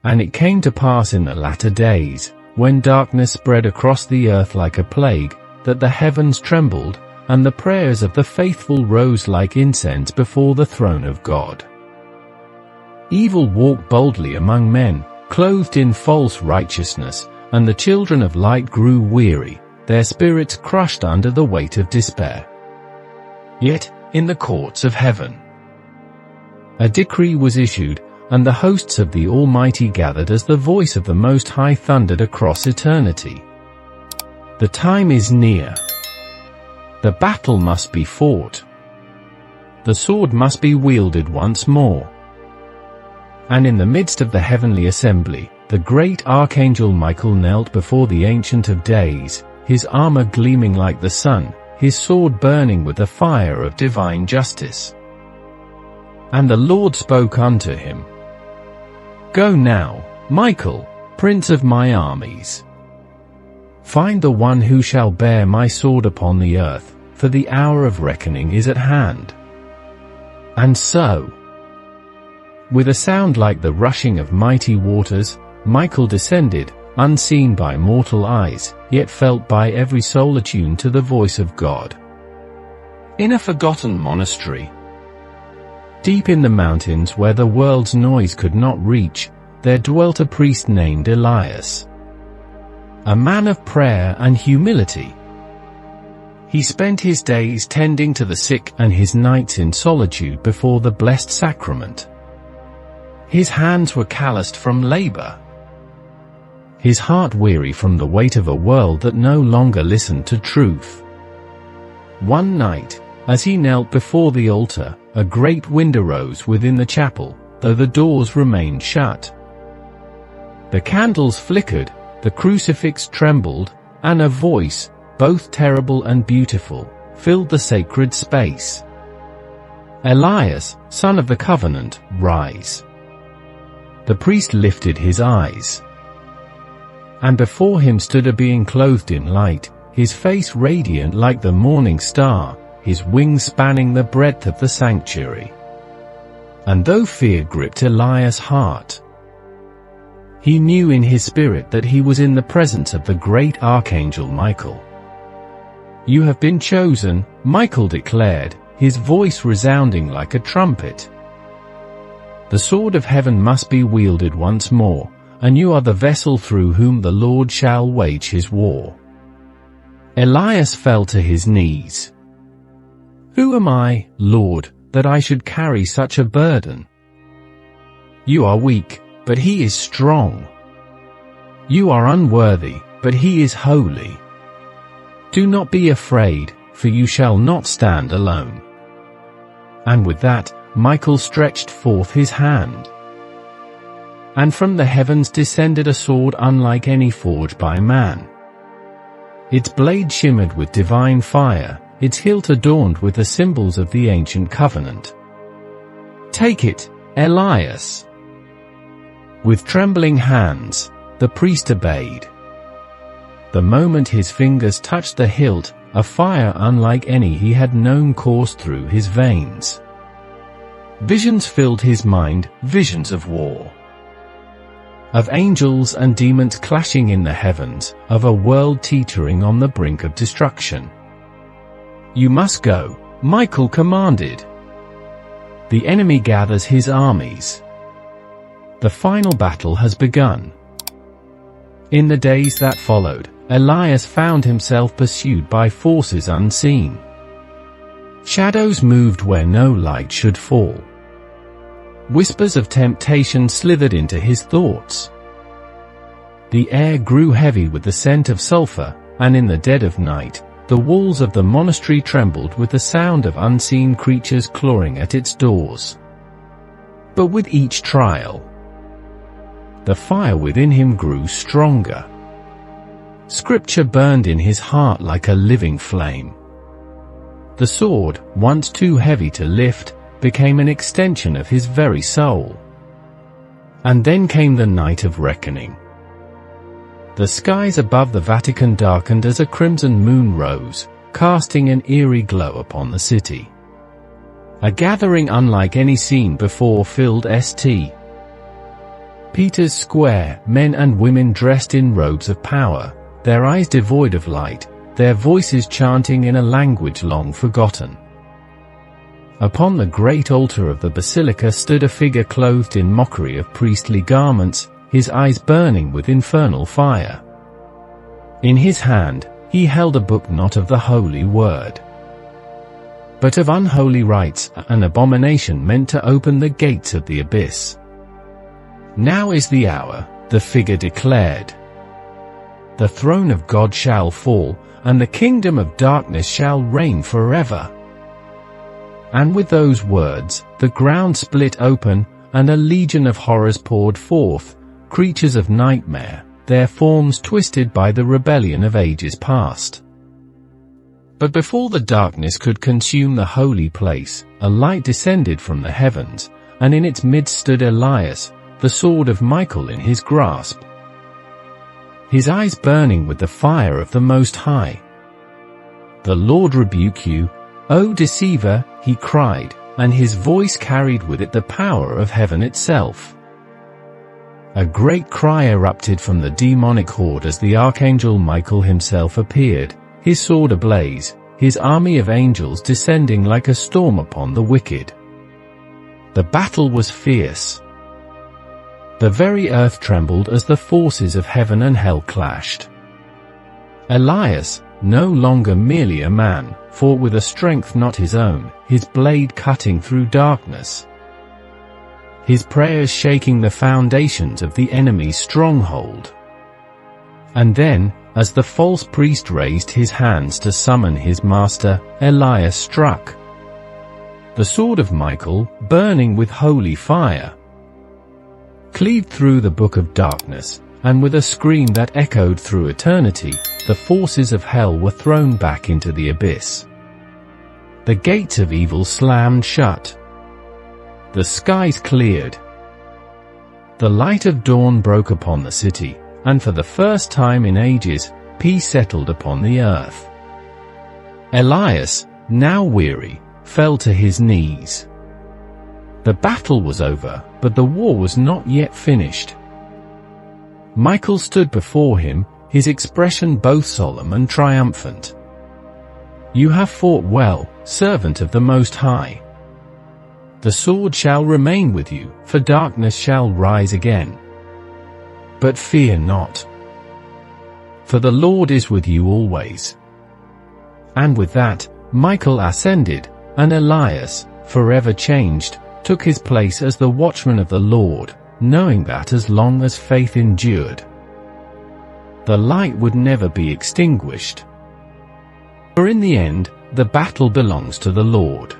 And it came to pass in the latter days, when darkness spread across the earth like a plague, that the heavens trembled, and the prayers of the faithful rose like incense before the throne of God. Evil walked boldly among men, clothed in false righteousness, and the children of light grew weary, their spirits crushed under the weight of despair. Yet, in the courts of heaven, a decree was issued, and the hosts of the Almighty gathered as the voice of the Most High thundered across eternity. The time is near. The battle must be fought. The sword must be wielded once more. And in the midst of the heavenly assembly, the great Archangel Michael knelt before the Ancient of Days, his armor gleaming like the sun, his sword burning with the fire of divine justice. And the Lord spoke unto him, "Go now, Michael, prince of my armies. Find the one who shall bear my sword upon the earth, for the hour of reckoning is at hand." And so, with a sound like the rushing of mighty waters, Michael descended, unseen by mortal eyes, yet felt by every soul attuned to the voice of God. In a forgotten monastery, deep in the mountains where the world's noise could not reach, there dwelt a priest named Elias, a man of prayer and humility. He spent his days tending to the sick and his nights in solitude before the blessed sacrament. His hands were calloused from labor, his heart weary from the weight of a world that no longer listened to truth. One night, as he knelt before the altar, a great wind arose within the chapel, though the doors remained shut. The candles flickered, the crucifix trembled, and a voice, both terrible and beautiful, filled the sacred space. "Elias, son of the covenant, rise." The priest lifted his eyes, and before him stood a being clothed in light, his face radiant like the morning star, his wings spanning the breadth of the sanctuary. And though fear gripped Elias' heart, he knew in his spirit that he was in the presence of the great Archangel Michael. "You have been chosen," Michael declared, his voice resounding like a trumpet. "The sword of heaven must be wielded once more, and you are the vessel through whom the Lord shall wage his war." Elias fell to his knees. "Who am I, Lord, that I should carry such a burden? You are weak, but he is strong. You are unworthy, but he is holy. Do not be afraid, for you shall not stand alone." And with that, Michael stretched forth his hand, and from the heavens descended a sword unlike any forged by man. Its blade shimmered with divine fire, its hilt adorned with the symbols of the ancient covenant. "Take it, Elias." With trembling hands, the priest obeyed. The moment his fingers touched the hilt, a fire unlike any he had known coursed through his veins. Visions filled his mind, visions of war, of angels and demons clashing in the heavens, of a world teetering on the brink of destruction. "You must go," Michael commanded. "The enemy gathers his armies. The final battle has begun." In the days that followed, Elias found himself pursued by forces unseen. Shadows moved where no light should fall. Whispers of temptation slithered into his thoughts. The air grew heavy with the scent of sulfur, and in the dead of night, the walls of the monastery trembled with the sound of unseen creatures clawing at its doors. But with each trial, the fire within him grew stronger. Scripture burned in his heart like a living flame. The sword, once too heavy to lift, became an extension of his very soul. And then came the night of reckoning. The skies above the Vatican darkened as a crimson moon rose, casting an eerie glow upon the city. A gathering unlike any seen before filled St. Peter's square, men and women dressed in robes of power, their eyes devoid of light, their voices chanting in a language long forgotten. Upon the great altar of the basilica stood a figure clothed in mockery of priestly garments, his eyes burning with infernal fire. In his hand, he held a book not of the holy word, but of unholy rites, an abomination meant to open the gates of the abyss. Now is the hour, the figure declared. The throne of God shall fall, and the kingdom of darkness shall reign forever. And with those words, the ground split open, and a legion of horrors poured forth, creatures of nightmare, their forms twisted by the rebellion of ages past. But before the darkness could consume the holy place, a light descended from the heavens, and in its midst stood Elias, the sword of Michael in his grasp, his eyes burning with the fire of the Most High. "The Lord rebuke you, O deceiver," he cried, and his voice carried with it the power of heaven itself. A great cry erupted from the demonic horde as the Archangel Michael himself appeared, his sword ablaze, his army of angels descending like a storm upon the wicked. The battle was fierce. The very earth trembled as the forces of heaven and hell clashed. Elias, no longer merely a man, fought with a strength not his own, his blade cutting through darkness, his prayers shaking the foundations of the enemy's stronghold. And then, as the false priest raised his hands to summon his master, Elias struck. The sword of Michael, burning with holy fire, cleaved through the book of darkness, and with a scream that echoed through eternity, the forces of hell were thrown back into the abyss. The gates of evil slammed shut. The skies cleared. The light of dawn broke upon the city, and for the first time in ages, peace settled upon the earth. Elias, now weary, fell to his knees. The battle was over, but the war was not yet finished. Michael stood before him, his expression both solemn and triumphant. "You have fought well, servant of the Most High. The sword shall remain with you, for darkness shall rise again. But fear not, for the Lord is with you always." And with that, Michael ascended, and Elias, forever changed, took his place as the watchman of the Lord, knowing that as long as faith endured, the light would never be extinguished. For in the end, the battle belongs to the Lord.